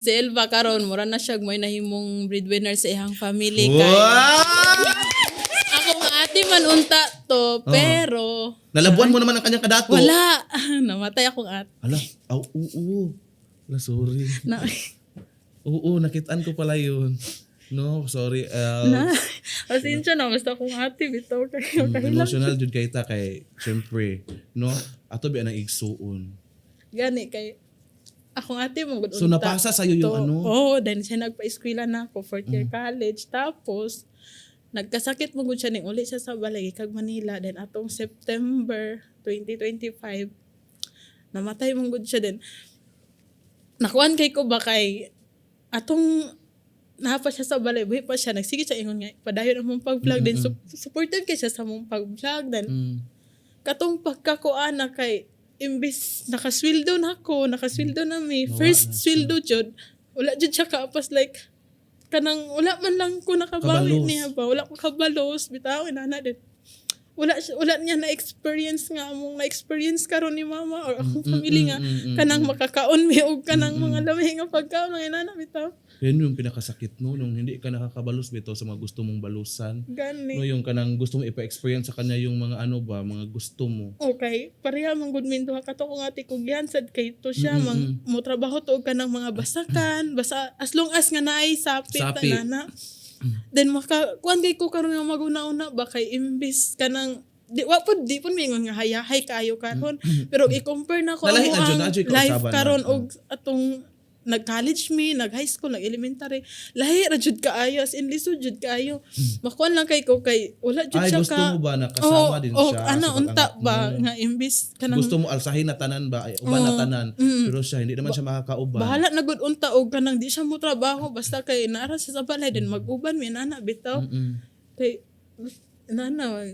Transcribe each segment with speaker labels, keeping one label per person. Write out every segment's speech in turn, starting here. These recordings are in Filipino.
Speaker 1: Si Elva karon mura na siya mo'y nahimong breadwinner sa ihang family kay.
Speaker 2: Wow!
Speaker 1: Ako nga ate man unta to, pero
Speaker 2: Nalabuan mo naman ang kanyang kadato.
Speaker 1: wala. Namatay akong ate.
Speaker 2: Ala, oo. Ala, sorry.
Speaker 1: Na,
Speaker 2: Oo, nakitaan ko pala yun. No, sorry.
Speaker 1: pasensya na, basta akong ate, bitaw kayo.
Speaker 2: Emotional jud kay ta kay syempre, no? Ato bi anang igsuon.
Speaker 1: Gani, kay akong ate mo
Speaker 2: So napasa sa'yo yung ano?
Speaker 1: Oo, then siya nagpa-eskwela na ako, fourth year college. Tapos, nagkasakit mo gud siya ning uli siya sa balay kag Manila. Then atong September 2025, namatay mo gud siya din. Nakuan kay ko ba kay atong napa siya sa balay, buhi pa siya, nagsige siya ingon nga, padayon ang mong pag-vlog, then supported kay siya sa mong pag-vlog, then katong pagkakuan na kay, imbis nakasweldo na mi, first sweldo jud, wala jud siya kaapas like, kanang wala man lang ko nakabawi
Speaker 2: Kabalos.
Speaker 1: niya ba, wala ko kabalos, bitawin na din. Wala niya na-experience nga among na-experience karon ni mama or akong family nga kanang makakaon mi og kanang mga lamay nga pagkaon nga inana bitaw.
Speaker 2: Yan yung pinakasakit no, nung hindi ka nakakabalos bito sa mga gusto mong balusan.
Speaker 1: Gani.
Speaker 2: No, yung kanang gusto mo ipa-experience sa kanya yung mga ano ba, mga gusto mo.
Speaker 1: Okay, pareha man gud min duha kato ko nga ti kog sad kay to siya mo trabaho to og kanang mga basakan, basta as long as nga naay sapit
Speaker 2: Sapit.
Speaker 1: tanana. Then kuan kay ko karon nga maguna-una ba kay imbis kanang di pud mingon nga hayahay kaayo karon pero i-compare na ko
Speaker 2: Nalahi
Speaker 1: ang
Speaker 2: na dyan, na dyan
Speaker 1: life
Speaker 2: kausaban na.
Speaker 1: karon og atong nag-college mi, nag-high school, nag-elementary. Lahi ra jud kaayo, as in lisod jud kaayo. Makuan lang kay ko kay wala jud
Speaker 2: Ay,
Speaker 1: siya
Speaker 2: gusto
Speaker 1: ka.
Speaker 2: mo ba na kasama din siya
Speaker 1: ano
Speaker 2: sa
Speaker 1: unta
Speaker 2: pag-anak
Speaker 1: ba
Speaker 2: mo?
Speaker 1: nga imbis kanang
Speaker 2: Gusto mo alsahin na tanan ba? Ay, uban na tanan. Pero siya, hindi naman siya makakauban.
Speaker 1: bahala na gud unta og kanang di siya mo trabaho basta kay naara siya sa balay din mag-uban mi nana bitaw. Kay nana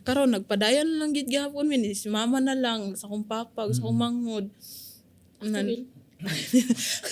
Speaker 1: karon nagpadayon lang gid gihapon mi si mama na lang sa akong papa sa akong manghod.